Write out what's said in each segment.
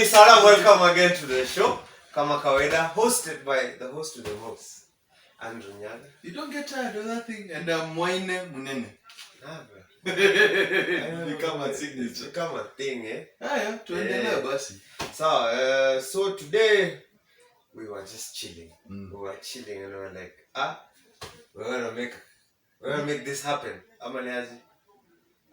Karibuni sana, welcome again to the show. Kama kawaida, hosted by the host of the host, Andrew Nyaga. You don't get tired of that thing, and Moine Munene. Become a signature. Become a thing, eh? Yeah, tuendelea basi. So today we were just chilling. We were chilling and we were like, we're gonna make this happen. Ama niaje?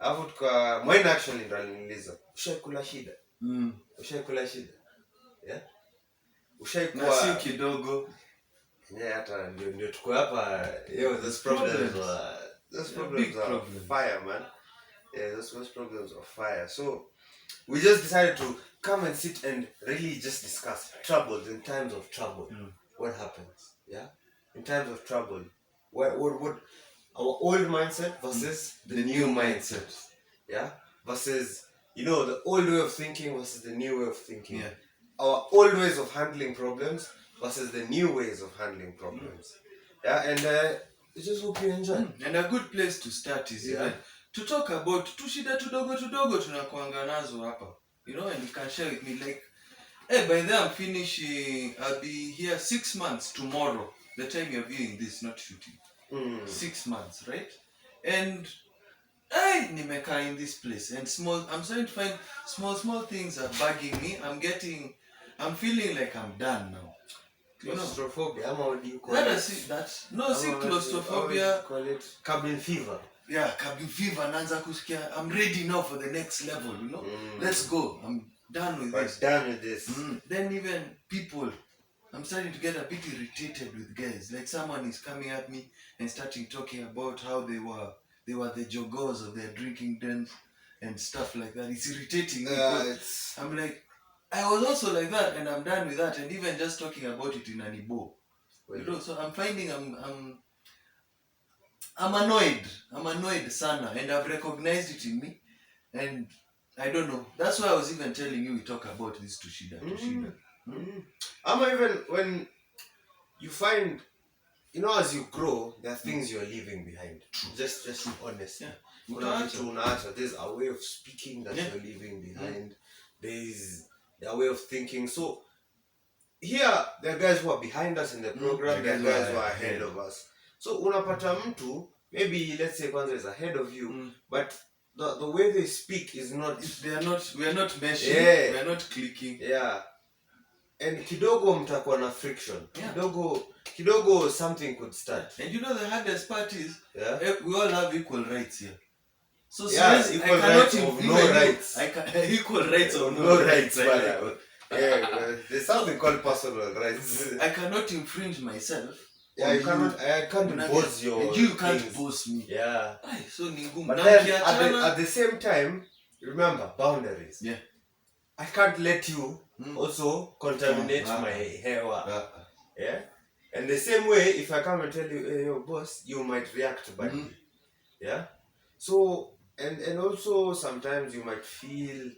Alafu tuka mine actually ndo aliniuliza, ushaikula shida? Ushaikula shida? Yeah? Ushaikuwa na si kidogo. Yeah, hata ndio tuko hapa. Yo, those problems are fire, man. Yeah, those problems are fire. So we just decided to come and sit and really just discuss troubles in times of trouble. What happens? Yeah? In times of trouble. What our old mindset versus the new mindset. Yeah? Versus, the old way of thinking versus the new way of thinking. Yeah. Our old ways of handling problems versus the new ways of handling problems. Yeah, and I just hope you enjoy. And a good place to start is even to talk about tushida tudogo tunakuanga nazo hapa. And you can share with me like, hey, by then I'm finishing, I'll be here 6 months tomorrow. The time you're viewing this, not shooting. 6 months, right? And nimekaa in this place and I'm starting to find small things are bugging me. I'm feeling like I'm done now. Claustrophobia, what do you call it? No, see claustrophobia. Call it cabin fever. Yeah, cabin fever. Nanza kusikia. I'm ready now for the next level. Let's go. I'm done with this. Done with this. Then even people, I'm starting to get a bit irritated with guys. Like someone is coming at me and starting talking about how they were the joggers of their drinking dens and stuff like that. It's irritating me. I'm like, I was also like that, and I'm done with that. And even just talking about it in an Igbo, so I'm finding I'm annoyed. I'm annoyed, sana, and I've recognized it in me. And I don't know. That's why I was even telling you we talk about this tushida. Even when you find, as you grow, there are things you're leaving behind. Just be honest. Yeah. There's a way of speaking that you're leaving behind. There's a way of thinking. So here, there are guys who are behind us in the program. There are guys who are ahead of us. So unapata mtu, maybe let's say kwanza is ahead of you, but the way they speak is not. We are not meshing. We are not clicking. Yeah. And kidogo mtakuwa na friction. Kidogo something could start. And the hardest part is we all have equal rights here. So equal rights of no rights. Equal rights of no rights. There's something called personal rights. I cannot infringe myself. Yeah, I can't impose your. And you can't impose me. Yeah. So ningumu. But then at the same time, remember boundaries. Yeah. I can't let you also contaminate my hair. Yeah. And the same way, if I come and tell you, hey, yo, boss, you might react badly. Yeah. So and also sometimes you might feel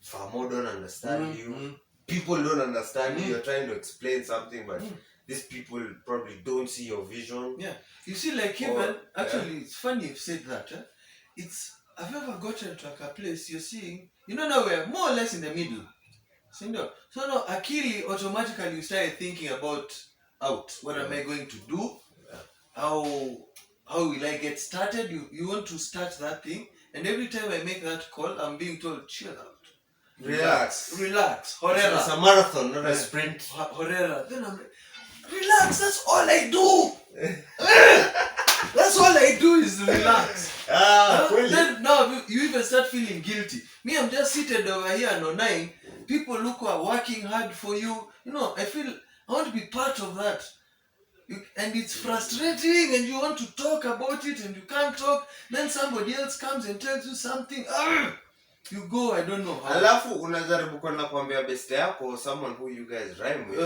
Famo don't understand you. People don't understand you. You're trying to explain something, but these people probably don't see your vision. Yeah. You see, like even actually, it's funny you've said that. I've ever gotten to a place you're seeing. Now we're more or less in the middle. So now akili automatically you start thinking about what am I going to do? How will I get started? You want to start that thing, and every time I make that call, I'm being told, chill out. Relax. Horera. It's a marathon, not a sprint. Horera. Then I'm like, relax, that's all I do. That's all I do is relax. Then now you even start feeling guilty. Me, I'm just seated over here on 9. People who are working hard for you. I feel I want to be part of that. And it's frustrating, and you want to talk about it and you can't talk. Then somebody else comes and tells you something. You go, I don't know how. Alafu unajaribu kwenda kuambia best yako, someone who you guys rhyme with.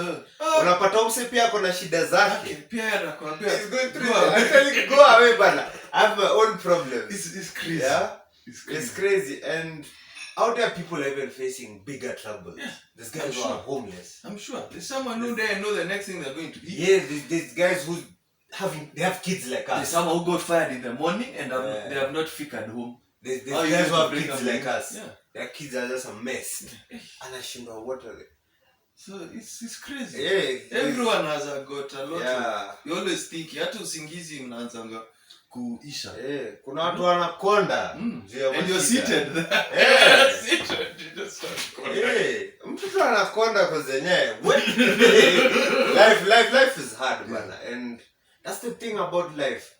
Unapata umse pia kuna shida zake. Pia anakuambia it's going through. Actually, go away bana. I have my own problems. It's crazy. Yeah? It's crazy. And out there people are even facing bigger troubles. Yeah. There's guys who are homeless. I'm sure. There's someone who they know the next thing they're going to eat. Yeah, there's guys who they have kids like us. There's someone who got fired in the morning and they have not figured home. There's guys who have kids like us. Yeah. their kids are just a mess. Anashindwa what are they? So it's crazy. Yeah, everyone has got a lot yeah. of, you always think hata usingizi mnaanzanga kuisha. Kuna watu wanakonda. And you're seated there. Seated. You just mtu anakonda kwa zenyewe. Life is hard, man. And that's the thing about life.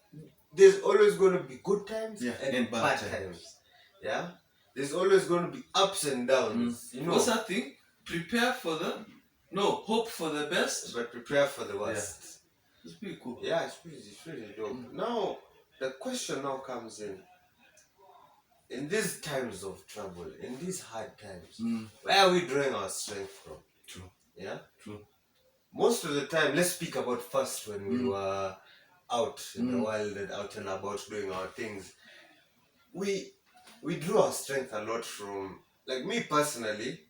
There's always going to be good times and bad times. Yeah? There's always going to be ups and downs. You know? What's that thing? Hope for the best, but prepare for the worst. Yeah. It's pretty cool. Yeah, it's pretty dope. Now, the question now comes in these times of trouble, in these hard times, where are we drawing our strength from? True. Yeah? True. Most of the time, let's speak about first when we were out in the world and out and about doing our things. We drew our strength a lot from, like me personally,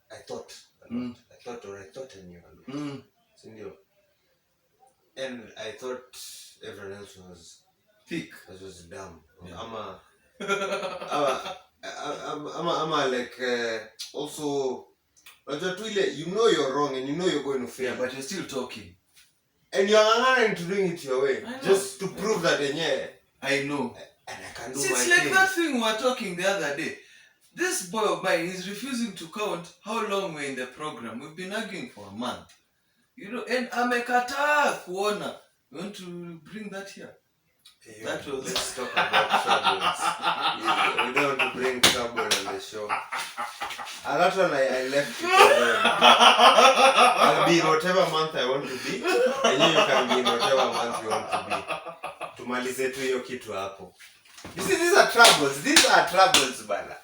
I thought a lot. I thought I knew a lot. And I thought everyone else was thick. That was dumb. Yeah. I'm like also you know you're wrong and you know you're going to fail. Yeah, but you're still talking. And you're into doing it your way. Just to prove that I know. And I can do See, my it's like thing. That thing we were talking the other day. This boy of mine is refusing to count how long we're in the program. We've been arguing for a month. You know, and amekataa kuona. You want to bring that here? Let's talk about troubles. We don't want to bring trouble on the show. And that one I left it alone. I'll be in whatever month I want to be, and you can be in whatever month you want to be. Tumalize tu hiyo kitu hapo. You see, these are troubles, bana.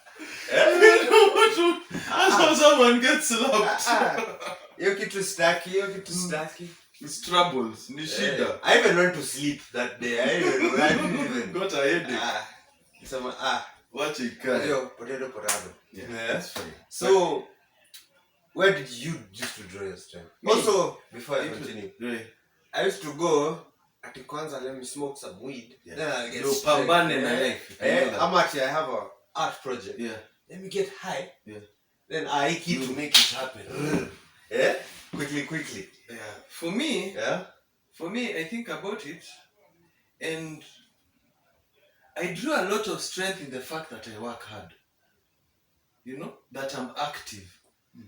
That's how someone gets slapped. Hiyo kitu staki. It's troubles, ni shida. I even went to sleep that day. I didn't even got a headache. Watch it, potato. Yeah, that's fine. So, where did you used to draw your strength? Also, before I continue, I used to go at the kwanza, let me smoke some weed. Yeah. Then I'll get strength. I have a art project. Yeah. Let me get high. Yeah. Then I keep to make it happen. Yeah. Quickly. Yeah. For me, I think about it, and I drew a lot of strength in the fact that I work hard. You know, that I'm active.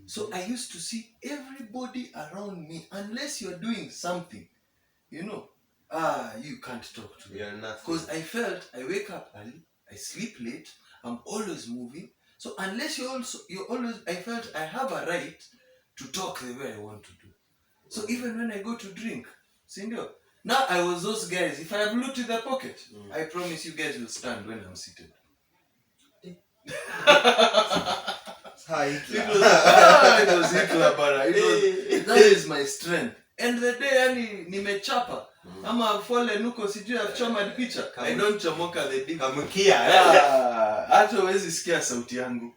So I used to see everybody around me, unless you're doing something, you know, you can't talk to me. You're nothing. Because I felt I wake up early, I sleep late, I'm always moving. So unless I felt I have a right to talk the way I want to do. So even when I go to drink, sindio, now I was those guys, if I have loot in the pocket, I promise you guys will stand when I'm seated. It was Hitler, but that is my strength. And the day nimechapa, ama fole nuko sijui achoma picha, I don't chomoka the deep. Kamukia. Hata huwezi sikia sauti yangu.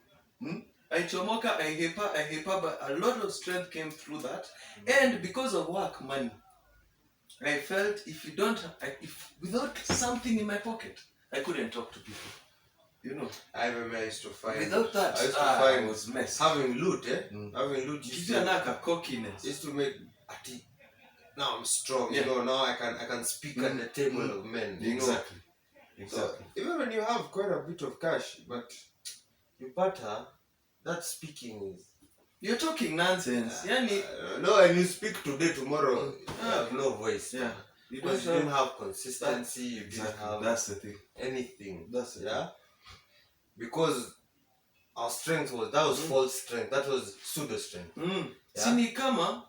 I chomoka, I hepa, but a lot of strength came through that. And because of work, money, I felt if without something in my pocket, I couldn't talk to people. You know, I remember I used to find. Without that, I used to find it was mess. Having loot, having loot used to cockiness. Used to make. Now I'm strong. You know. Now I can speak at the table of men. You know? Exactly. So, even when you have quite a bit of cash, but you butter, that speaking is. You're talking nonsense. No, and you speak today, tomorrow, you have no voice. Yeah. You didn't have consistency. You didn't have. That's the thing. Anything. That's the thing. Because our strength was false strength. That was pseudo strength. Sini kama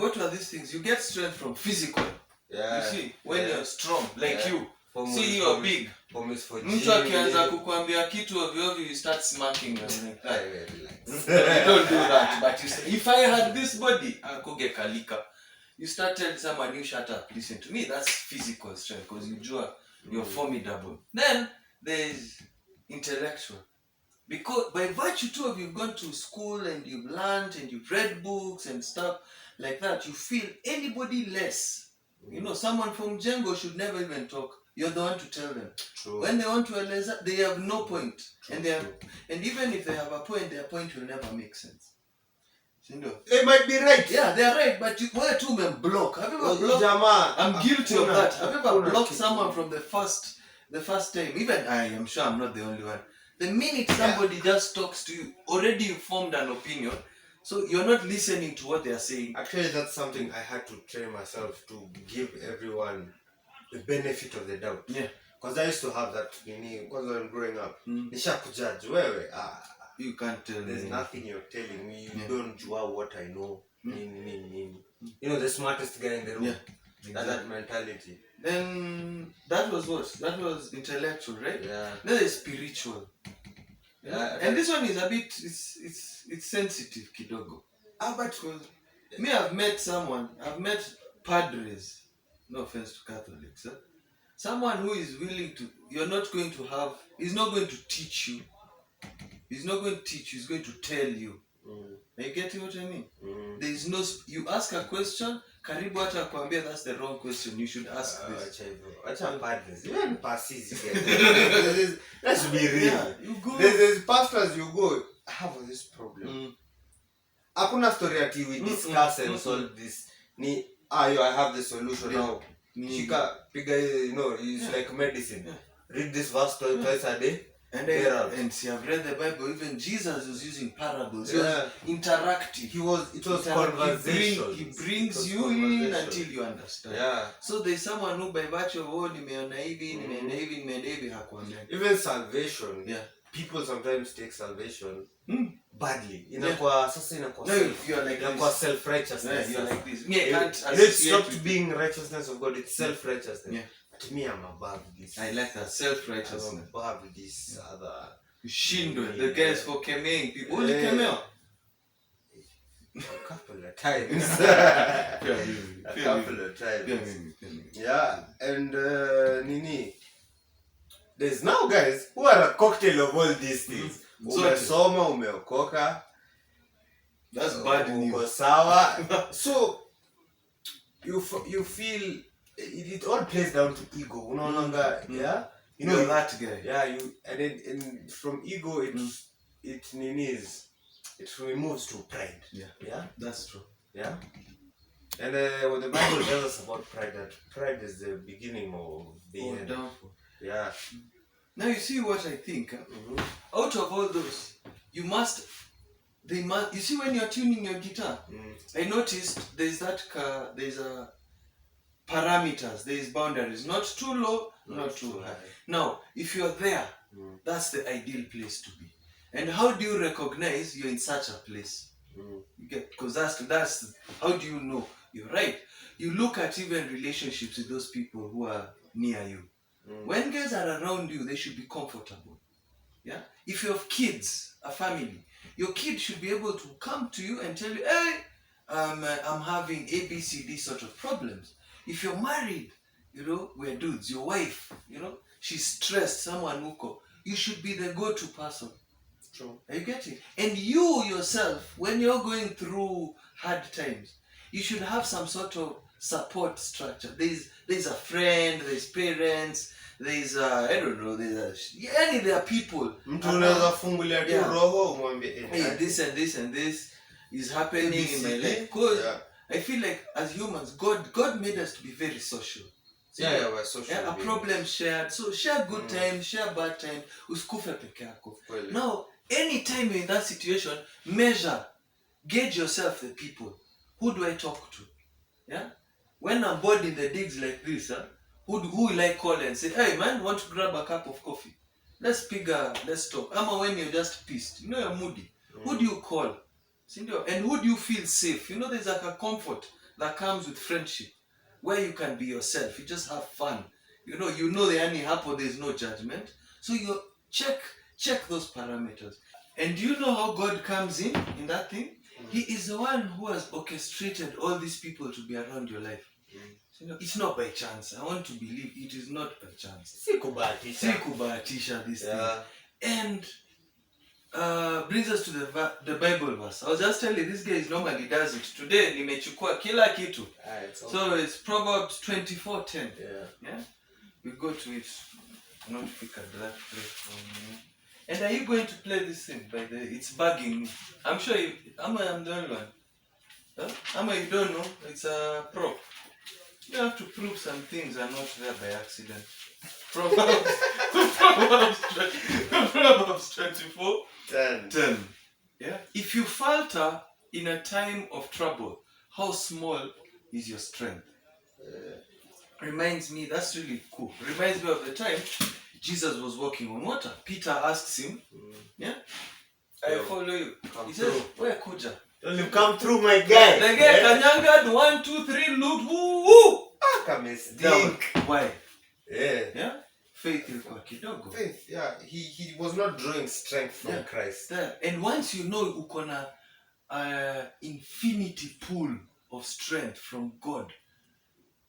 what are these things? You get strength from physical. Yeah. You see, when you're strong, like you. See, you're big. Mtu akianza kukuambia kitu ovyo ovyo, you start smacking them like that. You don't do that. But if I had this body, akoge kalika. You start telling someone, you shut up, listen to me. That's physical strength because you're formidable. Then there's intellectual. Because by virtue too of you've gone to school and you've learned and you've read books and stuff like that, you feel anybody less. You know, someone from Django should never even talk. you're the one to tell them. True. When they want to realize that, they have no point. True. And even if they have a point, their point will never make sense. They might be right. Yeah, they're right, but where to block? Have you ever blocked? I'm guilty of that. Have you ever blocked someone from the first time? Even I am sure I'm not the only one. The minute somebody just talks to you, already you formed an opinion, so you're not listening to what they're saying. Actually, that's something I had to train myself to give everyone the benefit of the doubt. Yeah. Because I used to have that, because when I'm growing up, nisha kujudge, you can't tell there's me. nothing you're telling me, you don't jua what I know. You know, the smartest guy in the room. Yeah. That mentality. Then that was what? That was intellectual, right? Yeah. Then there's spiritual. Yeah. And this one is a bit, it's sensitive, kidogo. But me, I've met padres, no offense to Catholics, huh? Someone who is willing to, he's not going to teach you. He's not going to teach you, he's going to tell you. Are you getting what I mean? There is no, you ask a question, karibu hata kuambia that's the wrong question, you should ask this. Even pastors, let's be real. Yeah, you go. There's pastors you go, I have this problem. Hakuna story ati we discuss and solve this. I have the solution now. Shika, piga, it's like medicine. Read this verse twice a day. And see, I've read the Bible. Even Jesus was using parables. He was interactive. It was conversation. He brings you in until you understand. Yeah. So there's someone who by virtue of nimeona hivi hakuambia. Even salvation. Yeah. People sometimes take salvation badly. You're self-righteousness. You're like this. It stopped being righteousness of God. It's self-righteousness. Yeah. To me, I'm above this. I like that self-righteousness. I'm above this other. Shindwe. The guys for kemeing people. Only kemeo. A couple of times. A couple of times. Yeah, and Nini. There's now guys who are a cocktail of all these things. Umesoma, umeokoka. That's bad news. Sawa. So you feel it all plays down to ego. Yeah. You're that guy. Yeah, and from ego it removes to pride. Yeah. That's true. Yeah. And what the Bible tells us about pride, that pride is the beginning of the end. Downfall. Yeah. Now you see what I think. Out of all those, you see when you're tuning your guitar, I noticed there's a parameters, there's boundaries, not too low, not too high. Now, if you're there, that's the ideal place to be. And how do you recognize you're in such a place? Because that's how do you know? You're right. You look at even relationships with those people who are near you. When guys are around you, they should be comfortable. Yeah. If you have kids, a family, your kid should be able to come to you and tell you, hey, I'm having ABCD sort of problems. If you're married, we're dudes, your wife, she's stressed, someone who you should be the go-to person. True. Are you getting? And you yourself, when you're going through hard times, you should have some sort of support structure. There's a friend, there's parents, there's I don't know, there are people. Hey, this and this and this is happening in my life. Because I feel like as humans, God made us to be very social. We're social. A problem shared. So share good times, share bad times. Usikufe peke yako. Now, anytime you're in that situation, gauge yourself the people. Who do I talk to? Yeah? When I'm bored in the digs like this, who will I call and say, hey man, want to grab a cup of coffee? Let's talk. Ama when you're just pissed, you're moody. Who do you call? And who do you feel safe? There's like a comfort that comes with friendship, where you can be yourself. You just have fun. The any hapo, there's no judgment. So you check those parameters. And do you know how God comes in that thing? He is the one who has orchestrated all these people to be around your life. It's not by chance. I want to believe it is not by chance. Sikubahatisha this thing. And brings us to the Bible verse. I was just telling you, this guy normally does it. Today, nimechukua kila kitu. So it's Proverbs 24:10. Yeah? we go to it. Not pick at that platform. And are you going to play this thing? By the it's bugging me. I'm sure you. I'm the only one. Huh? You don't know. It's a prop. You have to prove some things are not there by accident. Proverbs 24. 10. Yeah. If you falter in a time of trouble, how small is your strength? Reminds me, that's really cool. Reminds me of the time Jesus was walking on water. Peter asks him, yeah, I follow you. He says, where Kuja? You come through, my guy. The guy kanyanga 1, 2, 3, look, woo. Why? Yeah. Faith ilikuwa kidogo. Faith, yeah. He was not drawing strength from Christ. Yeah. And once you know uko na infinity pool of strength from God,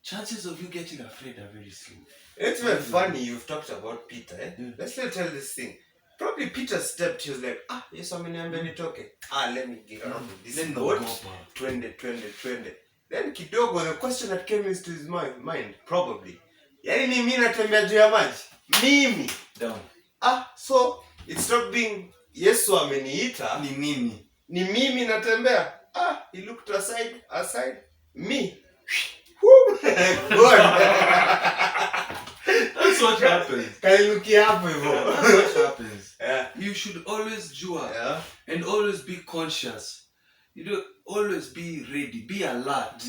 chances of you getting afraid are very slim. It's very funny you've talked about Peter. Let's tell this thing. Probably Peter stepped, he was like, yes, I'm going to talk. Let me get around with this boat. 20. Then kidogo, the question that came into his mind, probably. Yani ni mimi natembea juu ya maji. Mimi. Down. So it stopped being Yesu ameniita. Ni mimi natembea. He looked aside. Me. That's what happens. That's what happens. You should always jua and always be conscious. You know, always be ready, be alert.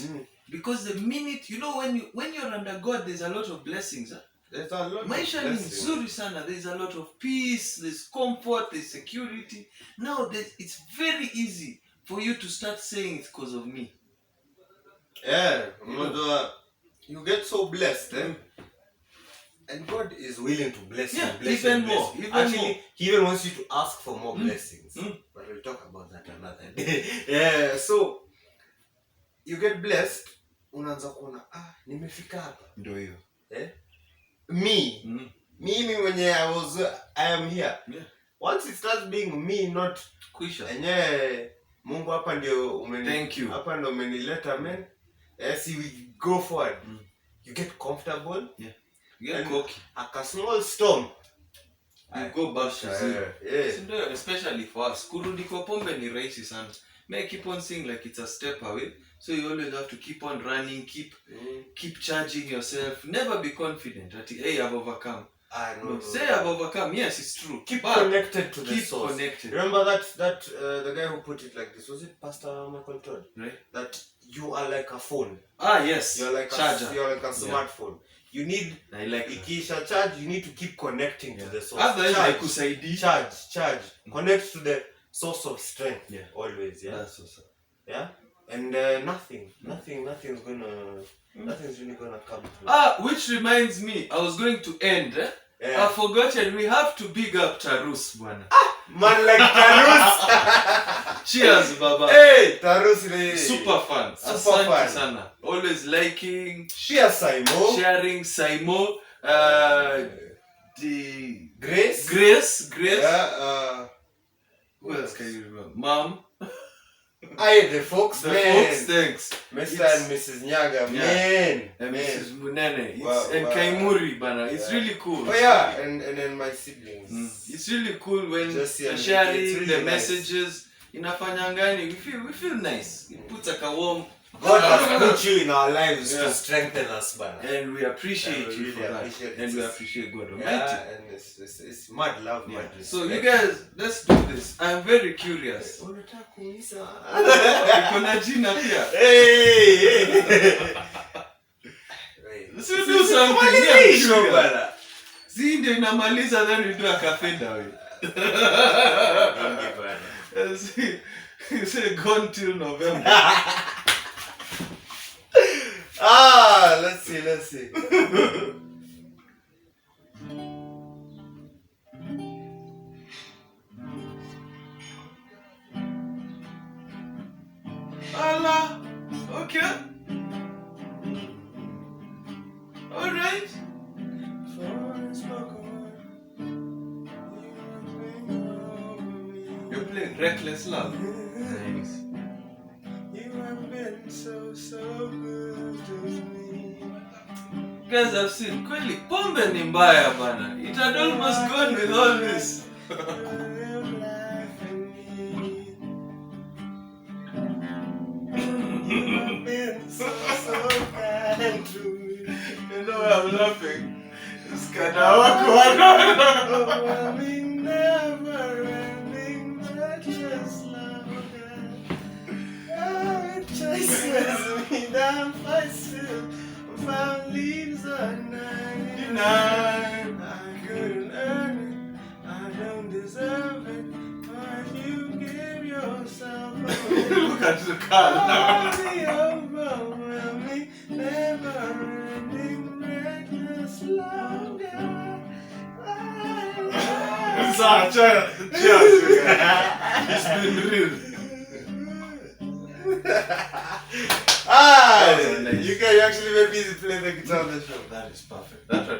Because the minute, you know, when you're under God, there's a lot of blessings. There's a lot Maisha ni nzuri sana. There's a lot of peace, there's comfort, there's security. Now, it's very easy for you to start saying it's because of me. Yeah, you get so blessed, and God is willing to bless you. Even more. Actually, He even wants you to ask for more blessings. But we'll talk about that another day. So you get blessed, unaanza kuona nimefika hapa. Ndio hiyo. Mimi mwenye I am here. Once it starts being me, not kuisha. Mungu hapa ndio thank you. Hapa ndio umenileta, man. As we go forward, you get comfortable. You get cocky. A small storm, you go back to zero. Especially for us, kurudi kwa pombe ni rahisi sana. May I keep on saying like it's a step away. So you always have to keep on running, keep charging yourself. Never be confident that I've overcome. Say I've overcome. Yes, it's true. Keep connected to the source. Connected. Remember that the guy who put it like this, was it Pastor Michael Todd? Right. That you are like a phone. Yes. You're like a smartphone. You need ikisha charge, you need to keep connecting to the source. Charge. Connect to the source of strength. Always. That's awesome. And nothing's really gonna come through. Which reminds me, I was going to end. I forgot, and we have to big up Tarus, bwana. Man like Tarus. Cheers, Baba. Hey, Tarus. Super fun. Sana. Always liking. Sharing Saimo. The Grace. Who else can you remember? Mom. The folks, thanks. Mr. and Mrs. Nyaga, man. And Mrs. Munene. And Kaimuri, bana. It's really cool. And then my siblings. It's really cool when sharing really the messages. Inafanyangani, we feel nice. It puts like a warm. God has put you in our lives to strengthen us, bana. And we appreciate you for that. And we appreciate God Almighty. And it's mad love, mad respect. So you guys, let's do this. I'm very curious. Kuna jina pia. Hey. Let's do something. See, ndio inamaliza, then we do a kafenda way. Say gone till November. Let's see. Allah, okay. All right. You're playing Reckless Love. Nice. You have been so good to me. guys have seen, kweli pombe ni mbaya bana. It had almost gone with all this. You know why I'm laughing? It's kind of awkward. Overwhelming, never-ending, reckless love. Oh, it chases me down, fights still, found leaves on 99. I couldn't earn it, I don't deserve it, but you give yourself away. Look at the car now. The overwhelming, never-ending, reckless love. Cheers. It's been real. Ah, That was nice. you actually made me play the guitar on the show. That is perfect. That one